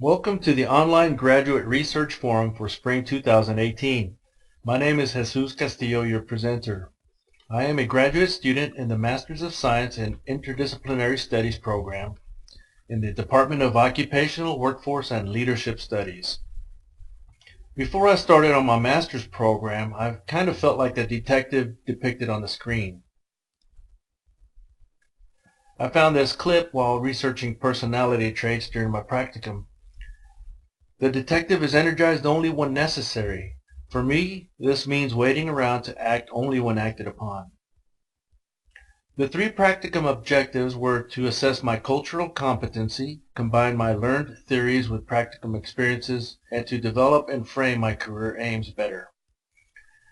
Welcome to the online graduate research forum for spring 2018. My name is Jesus Castillo, your presenter. I am a graduate student in the Masters of Science in Interdisciplinary Studies program in the Department of Occupational, Workforce, and Leadership Studies. Before I started on my master's program, I kind of felt like the detective depicted on the screen. I found this clip while researching personality traits during my practicum. The detective is energized only when necessary. For me, this means waiting around to act only when acted upon. The three practicum objectives were to assess my cultural competency, combine my learned theories with practicum experiences, and to develop and frame my career aims better.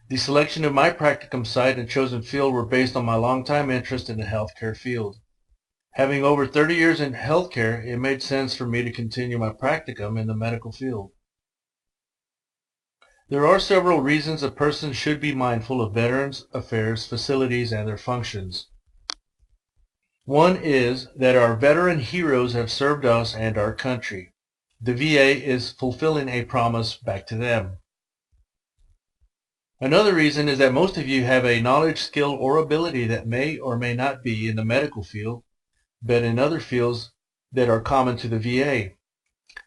The selection of my practicum site and chosen field were based on my longtime interest in the healthcare field. Having over 30 years in healthcare, it made sense for me to continue my practicum in the medical field. There are several reasons a person should be mindful of Veterans Affairs facilities and their functions. One is that our veteran heroes have served us and our country. The VA is fulfilling a promise back to them. Another reason is that most of you have a knowledge, skill, or ability that may or may not be in the medical field, but in other fields that are common to the VA.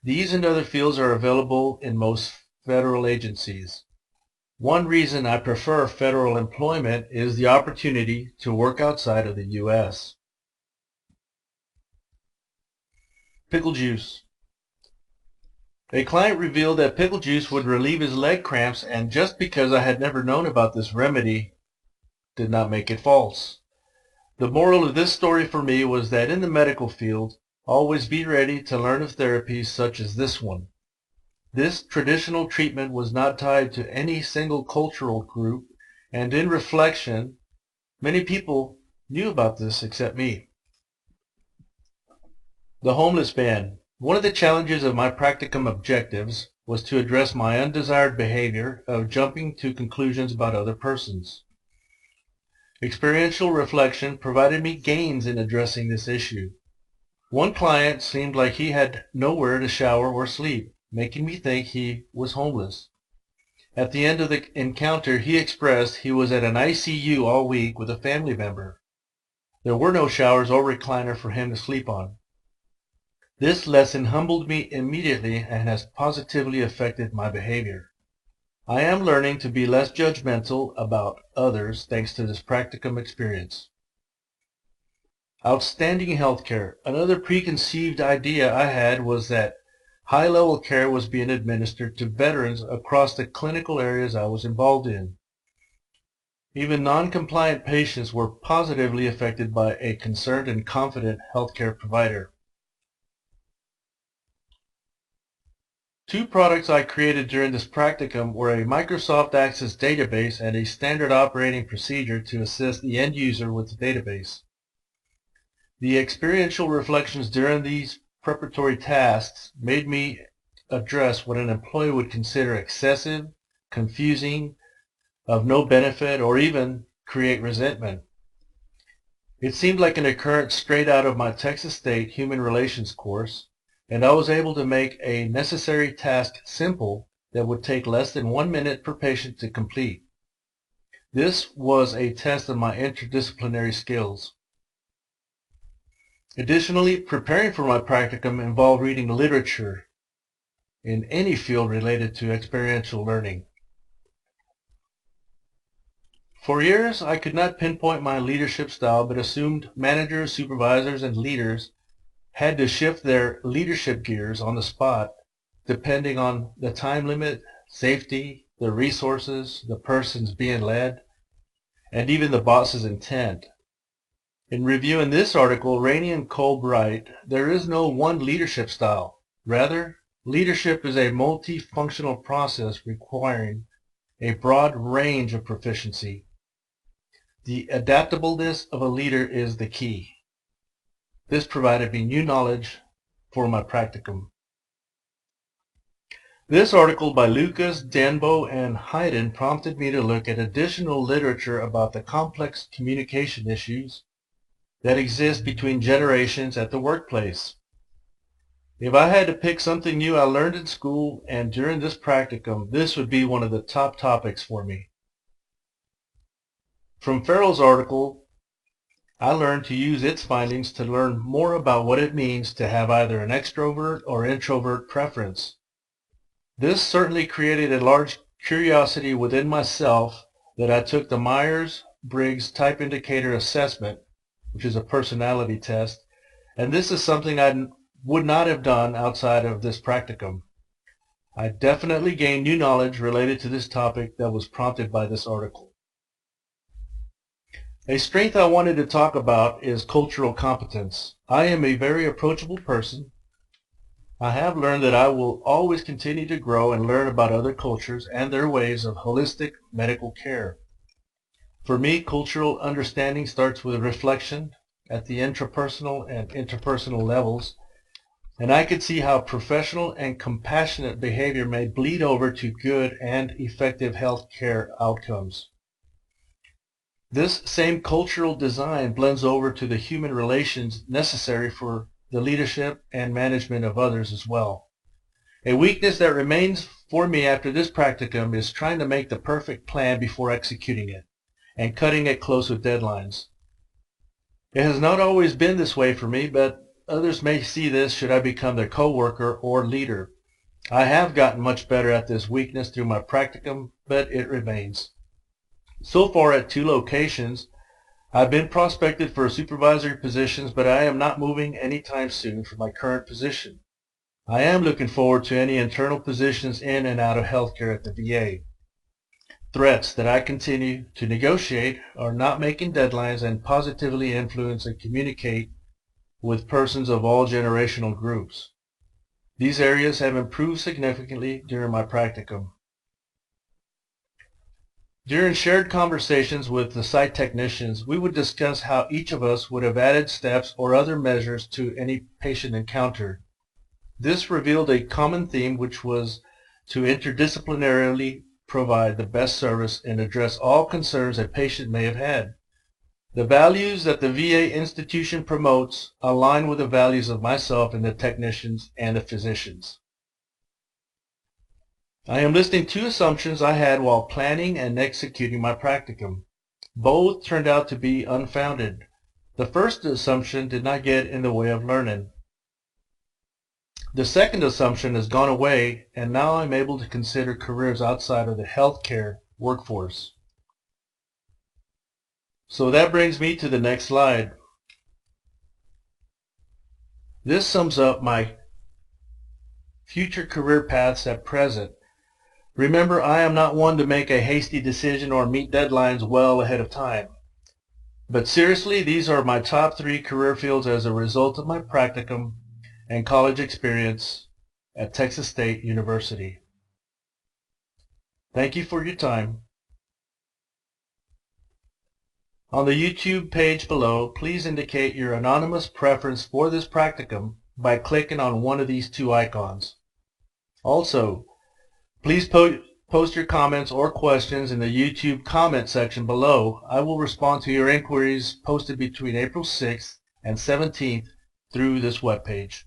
These and other fields are available in most federal agencies. One reason I prefer federal employment is the opportunity to work outside of the U.S. Pickle juice. A client revealed that pickle juice would relieve his leg cramps, and just because I had never known about this remedy did not make it false. The moral of this story for me was that in the medical field, always be ready to learn of therapies such as this one. This traditional treatment was not tied to any single cultural group, and in reflection, many people knew about this except me. The homeless ban. One of the challenges of my practicum objectives was to address my undesired behavior of jumping to conclusions about other persons. Experiential reflection provided me gains in addressing this issue. One client seemed like he had nowhere to shower or sleep, making me think he was homeless. At the end of the encounter, he expressed he was at an ICU all week with a family member. There were no showers or recliner for him to sleep on. This lesson humbled me immediately and has positively affected my behavior. I am learning to be less judgmental about others thanks to this practicum experience. Outstanding healthcare. Another preconceived idea I had was that high-level care was being administered to veterans across the clinical areas I was involved in. Even non-compliant patients were positively affected by a concerned and confident healthcare provider. Two products I created during this practicum were a Microsoft Access database and a standard operating procedure to assist the end user with the database. The experiential reflections during these preparatory tasks made me address what an employee would consider excessive, confusing, of no benefit, or even create resentment. It seemed like an occurrence straight out of my Texas State Human Relations course, and I was able to make a necessary task simple that would take less than 1 minute per patient to complete. This was a test of my interdisciplinary skills. Additionally, preparing for my practicum involved reading literature in any field related to experiential learning. For years, I could not pinpoint my leadership style, but assumed managers, supervisors, and leaders had to shift their leadership gears on the spot depending on the time limit, safety, the resources, the persons being led, and even the boss's intent. In reviewing this article, Rainey and Kolb write, there is no one leadership style. Rather, leadership is a multifunctional process requiring a broad range of proficiency. The adaptableness of a leader is the key. This provided me new knowledge for my practicum. This article by Lucas, Denbo, and Hayden prompted me to look at additional literature about the complex communication issues that exist between generations at the workplace. If I had to pick something new I learned in school and during this practicum, this would be one of the top topics for me. From Farrell's article, I learned to use its findings to learn more about what it means to have either an extrovert or introvert preference. This certainly created a large curiosity within myself that I took the Myers-Briggs Type Indicator Assessment, which is a personality test, and this is something I would not have done outside of this practicum. I definitely gained new knowledge related to this topic that was prompted by this article. A strength I wanted to talk about is cultural competence. I am a very approachable person. I have learned that I will always continue to grow and learn about other cultures and their ways of holistic medical care. For me, cultural understanding starts with reflection at the intrapersonal and interpersonal levels, and I could see how professional and compassionate behavior may bleed over to good and effective health care outcomes. This same cultural design blends over to the human relations necessary for the leadership and management of others as well. A weakness that remains for me after this practicum is trying to make the perfect plan before executing it and cutting it close with deadlines. It has not always been this way for me, but others may see this should I become their co-worker or leader. I have gotten much better at this weakness through my practicum, but it remains. So far at 2 locations, I've been prospected for supervisory positions, but I am not moving anytime soon from my current position. I am looking forward to any internal positions in and out of healthcare at the VA. Threats that I continue to negotiate are not making deadlines and positively influence and communicate with persons of all generational groups. These areas have improved significantly during my practicum. During shared conversations with the site technicians, we would discuss how each of us would have added steps or other measures to any patient encountered. This revealed a common theme, which was to interdisciplinarily provide the best service and address all concerns a patient may have had. The values that the VA institution promotes align with the values of myself and the technicians and the physicians. I am listing 2 assumptions I had while planning and executing my practicum. Both turned out to be unfounded. The first assumption did not get in the way of learning. The second assumption has gone away, and now I'm able to consider careers outside of the healthcare workforce. So that brings me to the next slide. This sums up my future career paths at present. Remember, I am not one to make a hasty decision or meet deadlines well ahead of time. But seriously, these are my top 3 career fields as a result of my practicum and college experience at Texas State University. Thank you for your time. On the YouTube page below, please indicate your anonymous preference for this practicum by clicking on one of these 2 icons. Also, please post your comments or questions in the YouTube comment section below. I will respond to your inquiries posted between April 6th and 17th through this webpage.